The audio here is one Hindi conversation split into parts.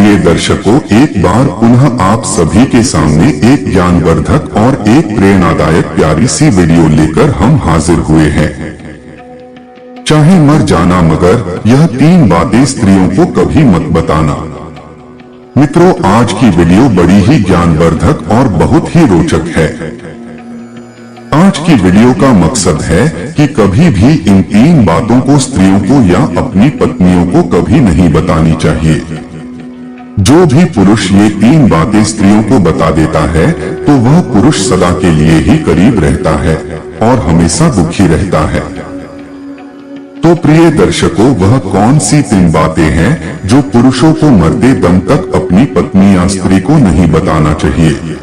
प्रिय दर्शकों, एक बार पुनः आप सभी के सामने एक ज्ञानवर्धक और एक प्रेरणादायक प्यारी सी वीडियो लेकर हम हाजिर हुए हैं। चाहे मर जाना मगर यह 3 बातें स्त्रियों को कभी मत बताना। मित्रों, आज की वीडियो बड़ी ही ज्ञानवर्धक और बहुत ही रोचक है। आज की वीडियो का मकसद है कि कभी भी इन 3 बातों को स्त्रियों को या अपनी पत्नियों को कभी नहीं बतानी चाहिए। जो भी पुरुष ये 3 बातें स्त्रियों को बता देता है तो वह पुरुष सदा के लिए ही करीब रहता है और हमेशा दुखी रहता है। तो प्रिय दर्शकों, वह कौन सी 3 बातें हैं जो पुरुषों को मरते दम तक अपनी पत्नी या स्त्री को नहीं बताना चाहिए?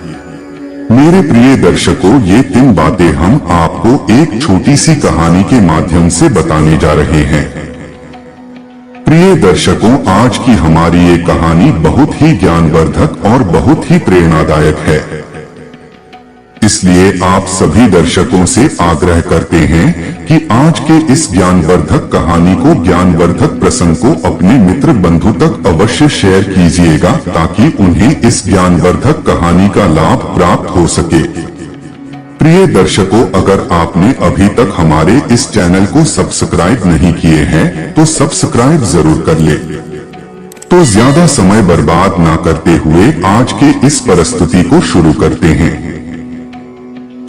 मेरे प्रिय दर्शकों, ये 3 बातें हम आपको एक छोटी सी कहानी के माध्यम से बताने जा रहे हैं। प्रिय दर्शकों, आज की हमारी ये कहानी बहुत ही ज्ञानवर्धक और बहुत ही प्रेरणादायक है। इसलिए आप सभी दर्शकों से आग्रह करते हैं कि आज के इस ज्ञानवर्धक कहानी को, ज्ञानवर्धक प्रसंग को अपने मित्र बंधु तक अवश्य शेयर कीजिएगा ताकि उन्हें इस ज्ञानवर्धक कहानी का लाभ प्राप्त हो सके। प्रिय दर्शकों, अगर आपने अभी तक हमारे इस चैनल को सब्सक्राइब नहीं किए हैं तो सब्सक्राइब जरूर कर ले। तो ज्यादा समय बर्बाद ना करते हुए आज के इस प्रस्तुति को शुरू करते हैं।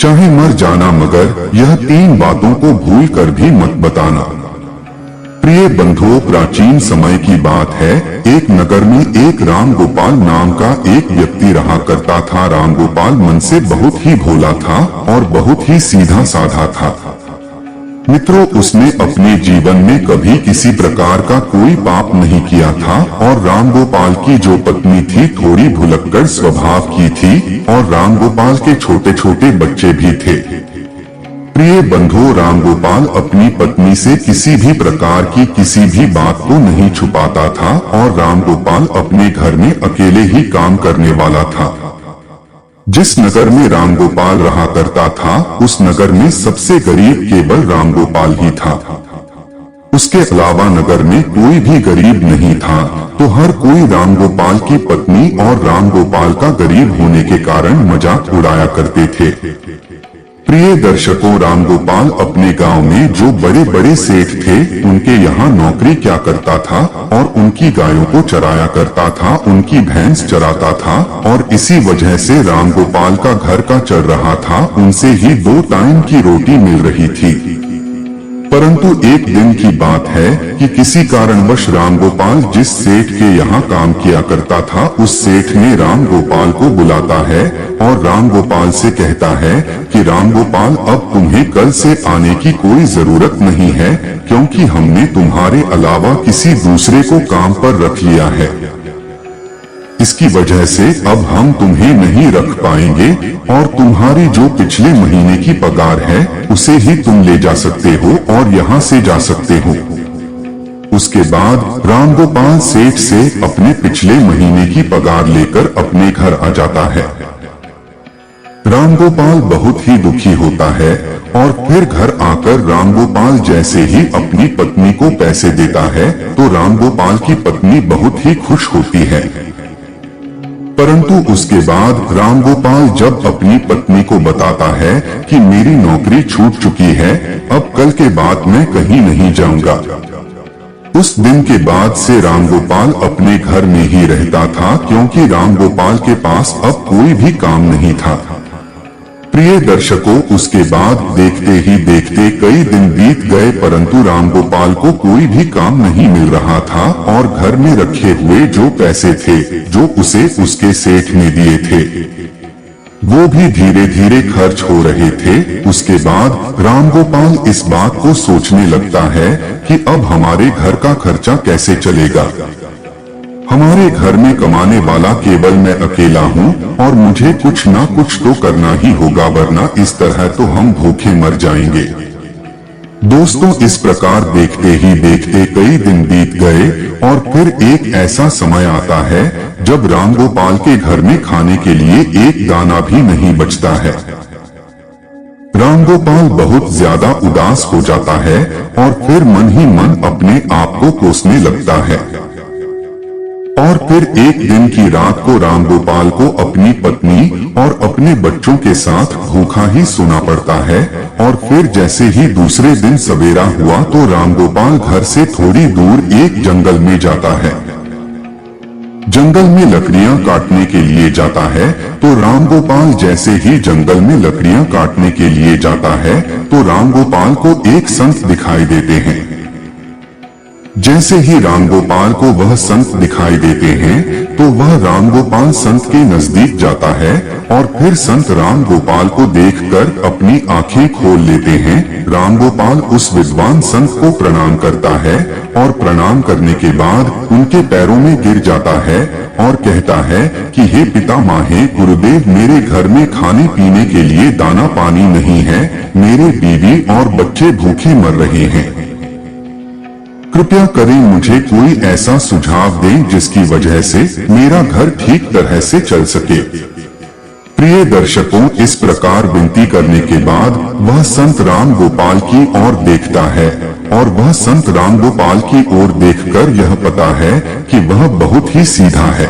चाहे मर जाना मगर यह 3 बातों को भूल कर भी मत बताना। प्रिय बंधुओं, प्राचीन समय की बात है। एक नगर में एक राम गोपाल नाम का एक व्यक्ति रहा करता था। राम गोपाल मन से बहुत ही भोला था और बहुत ही सीधा साधा था। मित्रों, उसने अपने जीवन में कभी किसी प्रकार का कोई पाप नहीं किया था और राम गोपाल की जो पत्नी थी थोड़ी भुलक्कड़ स्वभाव की थी और राम गोपाल के छोटे छोटे बच्चे भी थे। प्रिय बंधुओं, राम गोपाल अपनी पत्नी से किसी भी प्रकार की किसी भी बात को नहीं छुपाता था और राम गोपाल अपने घर में अकेले ही काम करने वाला था। जिस नगर में राम गोपाल रहा करता था उस नगर में सबसे गरीब केवल राम गोपाल ही था। उसके अलावा नगर में कोई भी गरीब नहीं था। तो हर कोई राम गोपाल की पत्नी और राम गोपाल का गरीब होने के कारण मजाक उड़ाया करते थे। प्रिय दर्शकों, राम गोपाल अपने गांव में जो बड़े बड़े सेठ थे उनके यहाँ नौकरी क्या करता था और उनकी गायों को चराया करता था, उनकी भैंस चराता था और इसी वजह से राम गोपाल का घर का चल रहा था। उनसे ही 2 टाइम की रोटी मिल रही थी। परंतु एक दिन की बात है कि किसी कारणवश राम गोपाल जिस सेठ के यहाँ काम किया करता था उस सेठ ने राम गोपाल को बुलाता है और राम गोपाल से कहता है कि राम गोपाल, अब तुम्हें कल से आने की कोई जरूरत नहीं है क्योंकि हमने तुम्हारे अलावा किसी दूसरे को काम पर रख लिया है। इसकी वजह से अब हम तुम्हें नहीं रख पाएंगे और तुम्हारी जो पिछले महीने की पगार है उसे ही तुम ले जा सकते हो और यहाँ से जा सकते हो। उसके बाद राम गोपाल सेठ से अपने पिछले महीने की पगार लेकर अपने घर आ जाता है। राम गोपाल बहुत ही दुखी होता है और फिर घर आकर राम गोपाल जैसे ही अपनी पत्नी को पैसे देता है तो राम गोपाल की पत्नी बहुत ही खुश होती है। परंतु उसके बाद राम गोपाल जब अपनी पत्नी को बताता है कि मेरी नौकरी छूट चुकी है, अब कल के बाद मैं कहीं नहीं जाऊंगा। उस दिन के बाद से राम गोपाल अपने घर में ही रहता था क्योंकि राम गोपाल के पास अब कोई भी काम नहीं था। प्रिय दर्शकों, उसके बाद देखते ही देखते कई दिन बीत गए परंतु राम गोपाल को कोई भी काम नहीं मिल रहा था और घर में रखे हुए जो पैसे थे जो उसे उसके सेठ ने दिए थे वो भी धीरे धीरे खर्च हो रहे थे। उसके बाद राम गोपाल इस बात को सोचने लगता है कि अब हमारे घर का खर्चा कैसे चलेगा। हमारे घर में कमाने वाला केवल मैं अकेला हूँ और मुझे कुछ ना कुछ तो करना ही होगा वरना इस तरह तो हम भूखे मर जाएंगे। दोस्तों, इस प्रकार देखते ही देखते कई दिन बीत गए और फिर एक ऐसा समय आता है जब राम गोपाल के घर में खाने के लिए एक दाना भी नहीं बचता है। राम गोपाल बहुत ज्यादा उदास हो जाता है और फिर मन ही मन अपने आप को कोसने लगता है। और फिर एक दिन की रात को राम गोपाल को अपनी पत्नी और अपने बच्चों के साथ भूखा ही सोना पड़ता है। और फिर जैसे ही दूसरे दिन सवेरा हुआ तो राम गोपाल घर से थोड़ी दूर एक जंगल में जाता है। जंगल में लकड़ियां काटने के लिए जाता है। तो राम गोपाल जैसे ही जंगल में लकड़ियां काटने के लिए जाता है तो राम गोपाल को एक संत दिखाई देते हैं। जैसे ही राम गोपाल को वह संत दिखाई देते हैं तो वह राम गोपाल संत के नजदीक जाता है और फिर संत राम गोपाल को देखकर अपनी आंखें खोल लेते हैं। राम गोपाल उस विद्वान संत को प्रणाम करता है और प्रणाम करने के बाद उनके पैरों में गिर जाता है और कहता है कि हे पितामहे गुरुदेव, मेरे घर में खाने पीने के लिए दाना पानी नहीं है, मेरे बीवी और बच्चे भूखे मर रहे हैं। कृपया करें मुझे कोई ऐसा सुझाव दें जिसकी वजह से मेरा घर ठीक तरह से चल सके। प्रिय दर्शकों, इस प्रकार विनती करने के बाद वह संत राम गोपाल की ओर देखता है और वह संत राम गोपाल की ओर देखकर यह पता है कि वह बहुत ही सीधा है।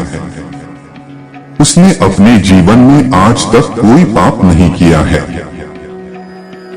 उसने अपने जीवन में आज तक कोई पाप नहीं किया है।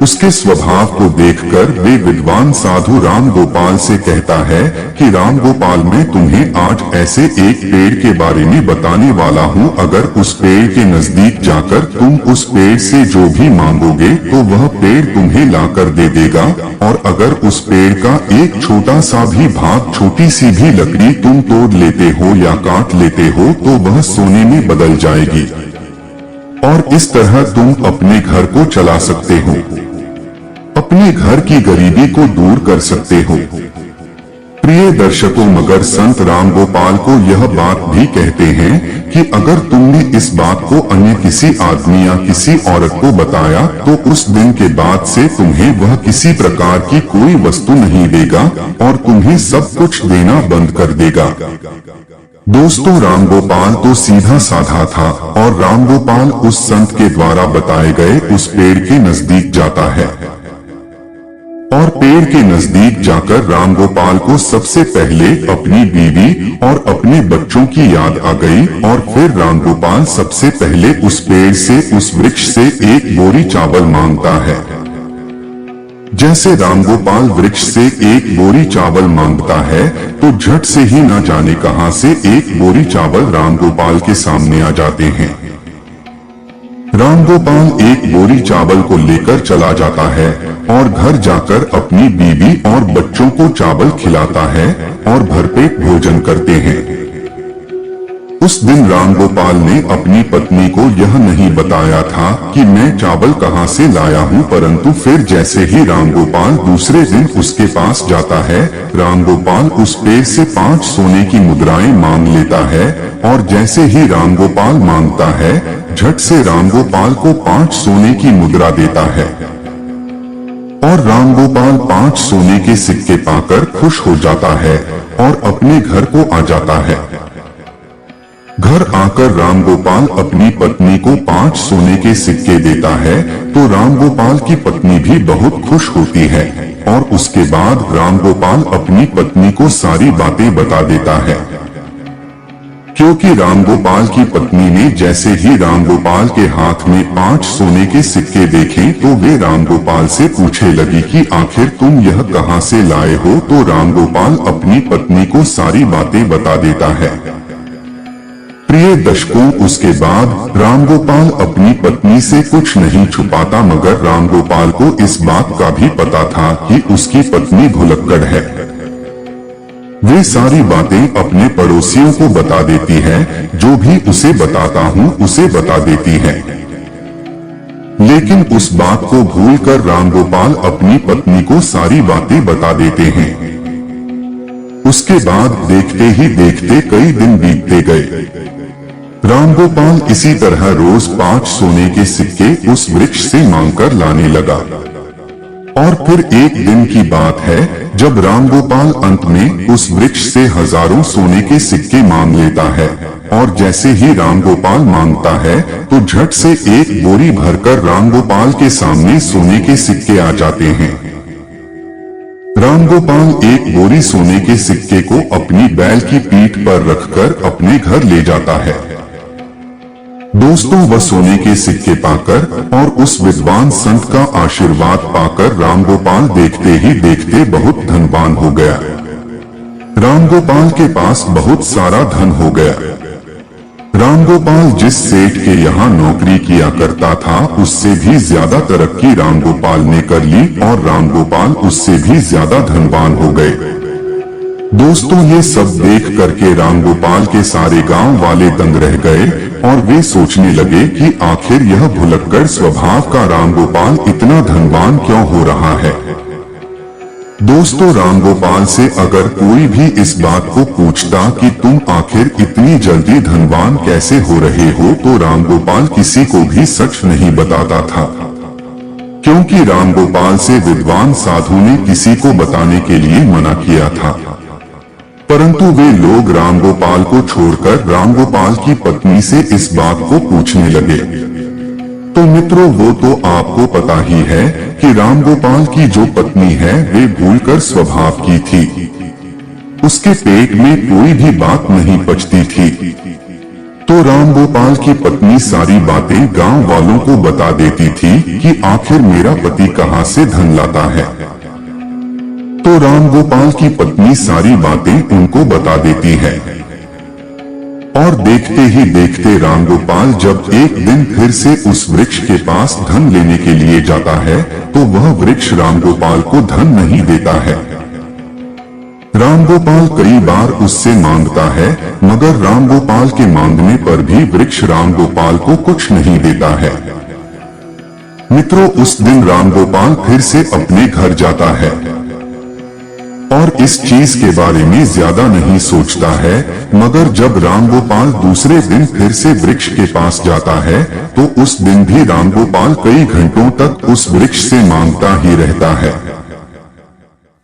उसके स्वभाव को देखकर वे विद्वान साधु राम गोपाल से कहता है कि राम गोपाल, मैं तुम्हें आज ऐसे एक पेड़ के बारे में बताने वाला हूँ। अगर उस पेड़ के नजदीक जाकर तुम उस पेड़ से जो भी मांगोगे तो वह पेड़ तुम्हें लाकर दे देगा। और अगर उस पेड़ का एक छोटा सा भी भाग, छोटी सी भी लकड़ी तुम तोड़ लेते हो या काट लेते हो तो वह सोने में बदल जाएगी और इस तरह तुम अपने घर को चला सकते हो, अपने घर की गरीबी को दूर कर सकते हो। प्रिय दर्शकों, मगर संत राम गोपाल को यह बात भी कहते हैं कि अगर तुमने इस बात को अन्य किसी आदमी या किसी औरत को बताया तो उस दिन के बाद से तुम्हें वह किसी प्रकार की कोई वस्तु नहीं देगा और तुम्हें सब कुछ देना बंद कर देगा। दोस्तों, राम गोपाल तो सीधा साधा था और राम गोपाल उस संत के द्वारा बताए गए उस पेड़ के नजदीक जाता है और पेड़ के नजदीक जाकर राम गोपाल को सबसे पहले अपनी बीवी और अपने बच्चों की याद आ गई। और फिर राम गोपाल सबसे पहले उस पेड़ से, उस वृक्ष से एक बोरी चावल मांगता है। जैसे राम गोपाल वृक्ष से एक बोरी चावल मांगता है तो झट से ही न जाने कहां से एक बोरी चावल राम गोपाल के सामने आ जाते हैं। राम गोपाल एक बोरी चावल को लेकर चला जाता है और घर जाकर अपनी बीवी और बच्चों को चावल खिलाता है और भरपेट भोजन करते हैं। उस दिन राम गोपाल ने अपनी पत्नी को यह नहीं बताया था कि मैं चावल कहां से लाया हूं, परंतु फिर जैसे ही राम गोपाल दूसरे दिन उसके पास जाता है, राम गोपाल उस पेड़ से 5 सोने की मुद्राएं मांग लेता है। और जैसे ही राम गोपाल मांगता है, झट से राम गोपाल को 5 सोने की मुद्रा देता है और राम गोपाल 5 सोने के सिक्के पाकर खुश हो जाता है और अपने घर को आ जाता है। घर आकर राम गोपाल अपनी पत्नी को 5 सोने के सिक्के देता है तो राम गोपाल की पत्नी भी बहुत खुश होती है और उसके बाद राम गोपाल अपनी पत्नी को सारी बातें बता देता है। क्योंकि राम गोपाल की पत्नी ने जैसे ही राम गोपाल के हाथ में 5 सोने के सिक्के देखे तो वे राम गोपाल से पूछने लगी कि आखिर तुम यह कहां से लाए हो। तो राम गोपाल अपनी पत्नी को सारी बातें बता देता है। प्रिय दर्शकों, उसके बाद राम गोपाल अपनी पत्नी से कुछ नहीं छुपाता, मगर राम गोपाल को इस बात का भी पता था कि उसकी पत्नी भुलक्कड़ है। वे सारी बातें अपने पड़ोसियों को बता देती है, जो भी उसे बताता हूँ उसे बता देती है। लेकिन उस बात को भूलकर राम गोपाल अपनी पत्नी को सारी बातें बता देते हैं। उसके बाद देखते ही देखते कई दिन बीतते गए। राम गोपाल इसी तरह रोज 5 सोने के सिक्के उस वृक्ष से मांगकर लाने लगा। और फिर एक दिन की बात है जब राम गोपाल अंत में उस वृक्ष से हजारों सोने के सिक्के मांग लेता है और जैसे ही राम गोपाल मांगता है तो झट से एक बोरी भरकर राम गोपाल के सामने सोने के सिक्के आ जाते हैं। रामगोपाल एक बोरी सोने के सिक्के को अपनी बैल की पीठ पर रखकर अपने घर ले जाता है। दोस्तों, वह सोने के सिक्के पाकर और उस विद्वान संत का आशीर्वाद पाकर रामगोपाल देखते ही देखते बहुत धनवान हो गया। रामगोपाल के पास बहुत सारा धन हो गया। रामगोपाल जिस सेठ के यहाँ नौकरी किया करता था उससे भी ज्यादा तरक्की रामगोपाल ने कर ली और रामगोपाल उससे भी ज्यादा धनवान हो गए। दोस्तों, ये सब देख करके रामगोपाल के सारे गांव वाले दंग रह गए और वे सोचने लगे कि आखिर यह भुलक्कड़ स्वभाव का रामगोपाल इतना धनवान क्यों हो रहा है। दोस्तों, रामगोपाल से अगर कोई भी इस बात को पूछता कि तुम आखिर इतनी जल्दी धनवान कैसे हो रहे हो, तो रामगोपाल किसी को भी सच नहीं बताता था, क्योंकि रामगोपाल से विद्वान साधु ने किसी को बताने के लिए मना किया था। परंतु वे लोग रामगोपाल को छोड़कर रामगोपाल की पत्नी से इस बात को पूछने लगे। तो मित्रों, वो तो आपको पता ही है कि रामगोपाल की जो पत्नी है वे भूलकर स्वभाव की थी। उसके पेट में कोई भी बात नहीं पचती थी। तो रामगोपाल की पत्नी सारी बातें गांव वालों को बता देती थी कि आखिर मेरा पति कहां से धन लाता है। तो रामगोपाल की पत्नी सारी बातें उनको बता देती है। और देखते ही देखते रामगोपाल जब एक दिन फिर से उस वृक्ष के पास धन लेने के लिए जाता है तो वह वृक्ष रामगोपाल को धन नहीं देता है। रामगोपाल कई बार उससे मांगता है, मगर रामगोपाल के मांगने पर भी वृक्ष रामगोपाल को कुछ नहीं देता है। मित्रों, उस दिन रामगोपाल फिर से अपने घर जाता है और इस चीज के बारे में ज्यादा नहीं सोचता है, मगर जब रामगोपाल दूसरे दिन फिर से वृक्ष के पास जाता है तो उस दिन भी रामगोपाल कई घंटों तक उस वृक्ष से मांगता ही रहता है,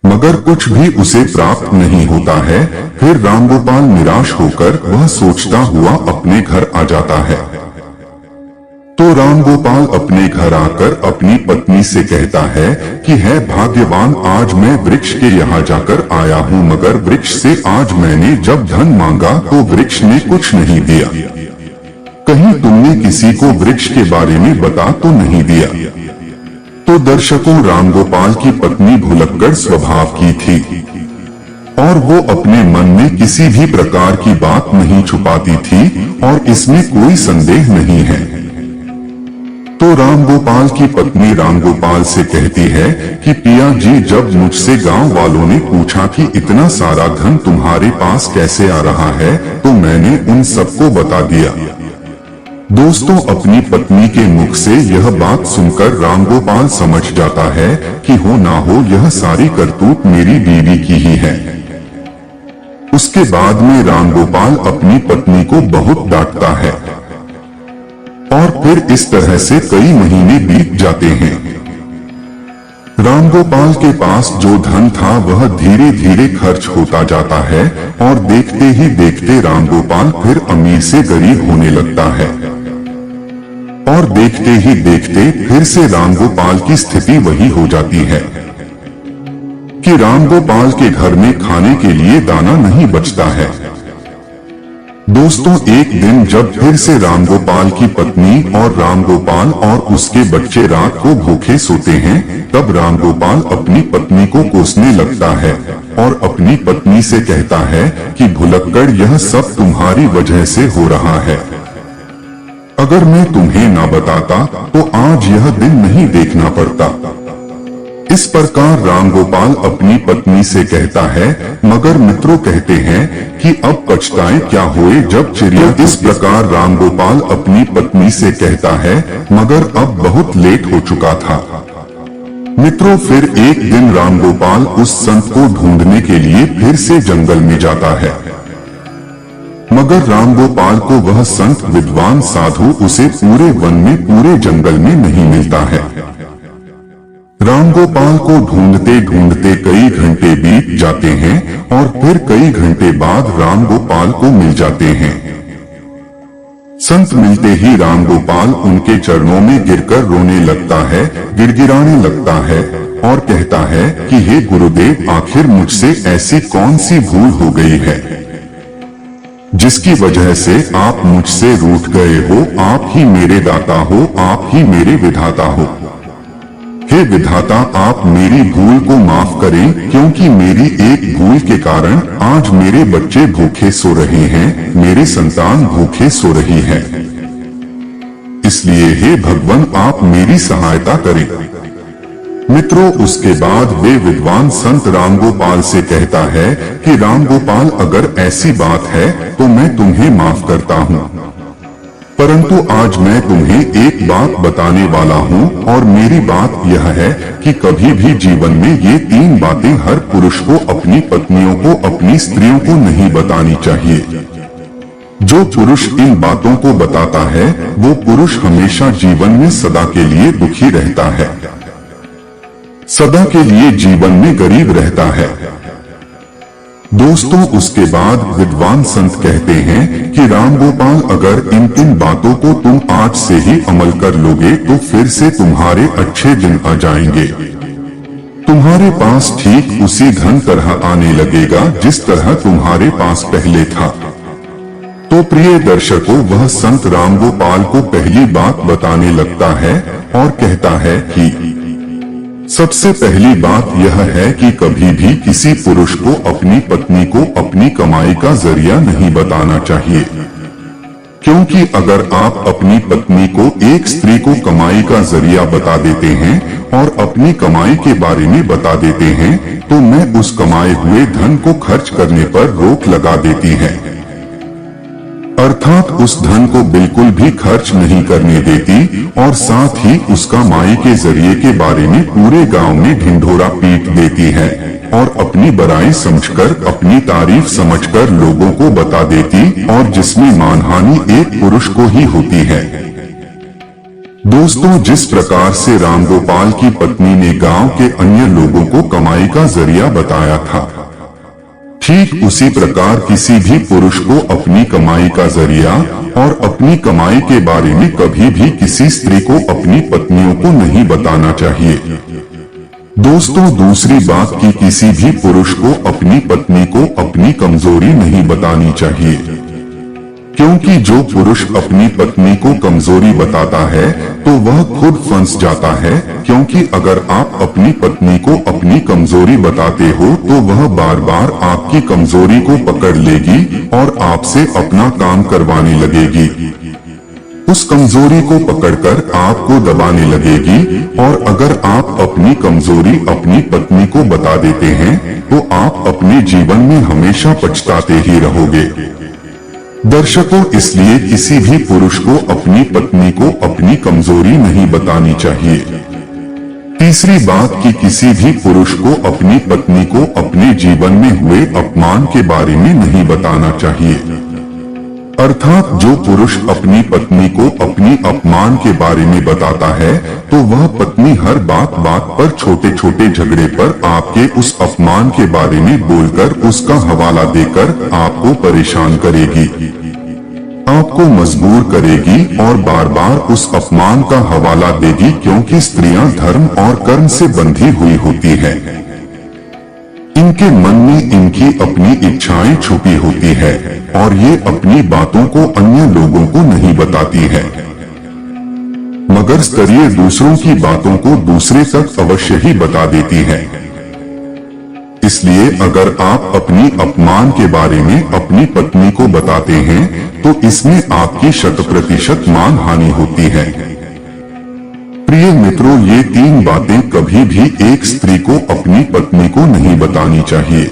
मगर कुछ भी उसे प्राप्त नहीं होता है। फिर रामगोपाल निराश होकर वह सोचता हुआ अपने घर आ जाता है। तो रामगोपाल अपने घर आकर अपनी पत्नी से कहता है कि है भाग्यवान, आज मैं वृक्ष के यहाँ जाकर आया हूँ, मगर वृक्ष से आज मैंने जब धन मांगा तो वृक्ष ने कुछ नहीं दिया। कहीं तुमने किसी को वृक्ष के बारे में बता तो नहीं दिया। तो दर्शकों, रामगोपाल की पत्नी भुलक्कड़ स्वभाव की थी और वो अपने मन में किसी भी प्रकार की बात नहीं छुपाती थी और इसमें कोई संदेह नहीं है। तो रामगोपाल की पत्नी रामगोपाल से कहती है कि पिया जी, जब मुझसे गांव वालों ने पूछा कि इतना सारा धन तुम्हारे पास कैसे आ रहा है तो मैंने उन सबको बता दिया। दोस्तों, अपनी पत्नी के मुख से यह बात सुनकर रामगोपाल समझ जाता है कि हो ना हो यह सारी करतूत मेरी बीवी की ही है। उसके बाद में रामगोपाल अपनी पत्नी को बहुत डांटता है और फिर इस तरह से कई महीने बीत जाते हैं। रामगोपाल के पास जो धन था वह धीरे धीरे खर्च होता जाता है और देखते ही देखते रामगोपाल फिर अमीर से गरीब होने लगता है और देखते ही देखते फिर से रामगोपाल की स्थिति वही हो जाती है कि रामगोपाल के घर में खाने के लिए दाना नहीं बचता है। दोस्तों, एक दिन जब फिर से रामगोपाल की पत्नी और रामगोपाल और उसके बच्चे रात को भूखे सोते हैं, तब रामगोपाल अपनी पत्नी को कोसने लगता है और अपनी पत्नी से कहता है कि भुलक्कड़, यह सब तुम्हारी वजह से हो रहा है। अगर मैं तुम्हें ना बताता तो आज यह दिन नहीं देखना पड़ता। इस प्रकार रामगोपाल अपनी पत्नी से कहता है, मगर मित्रों कहते हैं कि अब पछताए क्या हुए जब चिड़िया। इस प्रकार रामगोपाल अपनी पत्नी से कहता है, मगर अब बहुत लेट हो चुका था। मित्रों, फिर एक दिन रामगोपाल उस संत को ढूंढने के लिए फिर से जंगल में जाता है, मगर रामगोपाल को वह संत विद्वान साधु उसे पूरे वन में पूरे जंगल में नहीं मिलता है। रामगोपाल को ढूंढते ढूंढते कई घंटे बीत जाते हैं और फिर कई घंटे बाद रामगोपाल को मिल जाते हैं। संत मिलते ही रामगोपाल उनके चरणों में गिरकर रोने लगता है, गिड़गिड़ाने लगता है और कहता है कि हे गुरुदेव, आखिर मुझसे ऐसी कौन सी भूल हो गई है जिसकी वजह से आप मुझसे रूठ गए हो। आप ही मेरे दाता हो, आप ही मेरे विधाता हो। हे विधाता, आप मेरी भूल को माफ करें, क्योंकि मेरी एक भूल के कारण आज मेरे बच्चे भूखे सो रहे हैं, मेरे संतान भूखे सो रही है। इसलिए हे भगवान, आप मेरी सहायता करें। मित्रों, उसके बाद वे विद्वान संत रामगोपाल से कहता है कि रामगोपाल, अगर ऐसी बात है तो मैं तुम्हें माफ करता हूँ, परंतु आज मैं तुम्हें एक बात बताने वाला हूँ, और मेरी बात यह है कि कभी भी जीवन में ये 3 बातें हर पुरुष को अपनी पत्नियों को, अपनी स्त्रियों को नहीं बतानी चाहिए। जो पुरुष इन बातों को बताता है वो पुरुष हमेशा जीवन में सदा के लिए दुखी रहता है, सदा के लिए जीवन में गरीब रहता है। दोस्तों, उसके बाद विद्वान संत कहते हैं कि रामगोपाल, अगर इन 3 बातों को तुम आज से ही अमल कर लोगे तो फिर से तुम्हारे अच्छे दिन आ जाएंगे। तुम्हारे पास ठीक उसी धन तरह आने लगेगा जिस तरह तुम्हारे पास पहले था। तो प्रिय दर्शकों, वह संत रामगोपाल को पहली बात बताने लगता है और कहता है कि सबसे पहली बात यह है कि कभी भी किसी पुरुष को अपनी पत्नी को अपनी कमाई का जरिया नहीं बताना चाहिए, क्योंकि अगर आप अपनी पत्नी को, एक स्त्री को कमाई का जरिया बता देते हैं और अपनी कमाई के बारे में बता देते हैं, तो मैं उस कमाए हुए धन को खर्च करने पर रोक लगा देती है, अर्थात उस धन को बिल्कुल भी खर्च नहीं करने देती, और साथ ही उसका माई के जरिए के बारे में पूरे गांव में ढिंढोरा पीट देती है और अपनी बड़ाई समझकर, अपनी तारीफ समझकर लोगों को बता देती, और जिसमें मानहानि एक पुरुष को ही होती है। दोस्तों, जिस प्रकार से रामगोपाल की पत्नी ने गांव के अन्य लोगों को कमाई का जरिया बताया था, ठीक उसी प्रकार किसी भी पुरुष को अपनी कमाई का जरिया और अपनी कमाई के बारे में कभी भी किसी स्त्री को, अपनी पत्नियों को नहीं बताना चाहिए। दोस्तों, दूसरी बात कि किसी भी पुरुष को अपनी पत्नी को अपनी कमजोरी नहीं बतानी चाहिए, क्योंकि जो पुरुष अपनी पत्नी को कमजोरी बताता है तो वह खुद फंस जाता है, क्योंकि अगर आप अपनी पत्नी को अपनी कमजोरी बताते हो तो वह बार बार आपकी कमजोरी को पकड़ लेगी और आपसे अपना काम करवाने लगेगी। उस कमजोरी को पकड़कर आपको दबाने लगेगी, और अगर आप अपनी कमजोरी अपनी पत्नी को बता देते हैं तो आप अपने जीवन में हमेशा पछताते ही रहोगे। दर्शकों, इसलिए किसी भी पुरुष को अपनी पत्नी को अपनी कमजोरी नहीं बतानी चाहिए। तीसरी बात कि किसी भी पुरुष को अपनी पत्नी को अपने जीवन में हुए अपमान के बारे में नहीं बताना चाहिए, अर्थात जो पुरुष अपनी पत्नी को अपनी अपमान के बारे में बताता है तो वह पत्नी हर बात पर, छोटे छोटे झगड़े पर आपके उस अपमान के बारे में बोलकर, उसका हवाला देकर आपको परेशान करेगी, आपको मजबूर करेगी और बार बार उस अपमान का हवाला देगी, क्योंकि स्त्रियां धर्म और कर्म से बंधी हुई होती हैं। इनके मन में इनकी अपनी इच्छाएं छुपी होती है और ये अपनी बातों को अन्य लोगों को नहीं बताती है, मगर स्तरीय दूसरों की बातों को दूसरे तक अवश्य ही बता देती है। इसलिए अगर आप अपनी अपमान के बारे में अपनी पत्नी को बताते हैं तो इसमें आपकी 100% मानहानि होती है। प्रिय मित्रों, ये 3 बातें कभी भी एक स्त्री को अपनी पत्नी को नहीं बतानी चाहिए।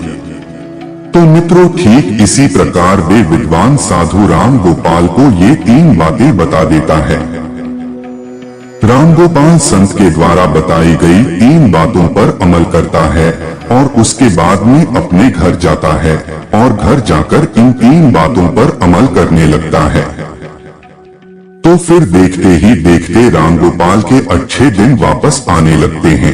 तो मित्रों, ठीक इसी प्रकार वे विद्वान साधु रामगोपाल को ये 3 बातें बता देता है। रामगोपाल संत के द्वारा बताई गई 3 बातों पर अमल करता है और उसके बाद में अपने घर जाता है और घर जाकर इन 3 बातों पर अमल करने लगता है। तो फिर देखते ही देखते रामगोपाल के अच्छे दिन वापस आने लगते हैं।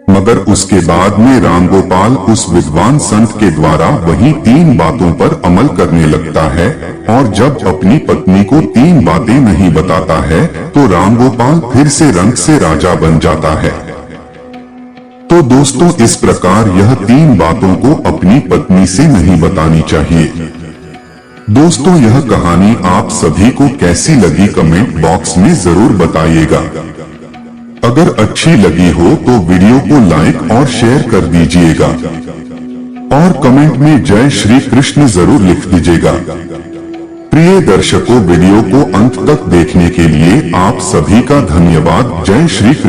मगर उसके बाद में रामगोपाल उस विद्वान संत के द्वारा वही 3 बातों पर अमल करने लगता है, और जब अपनी पत्नी को 3 बातें नहीं बताता है तो रामगोपाल फिर से रंग से राजा बन जाता है। तो दोस्तों इस प्रकार यह 3 बातों को अपनी पत्नी से नहीं बतानी चाहिए। दोस्तों यह कहानी आप सभी को कैसी लगी कमेंट बॉक्स में जरूर बताइएगा। अगर अच्छी लगी हो तो वीडियो को लाइक और शेयर कर दीजिएगा और कमेंट में जय श्री कृष्ण जरूर लिख दीजिएगा। प्रिय दर्शकों, वीडियो को अंत तक देखने के लिए आप सभी का धन्यवाद। जय श्री कृष्ण।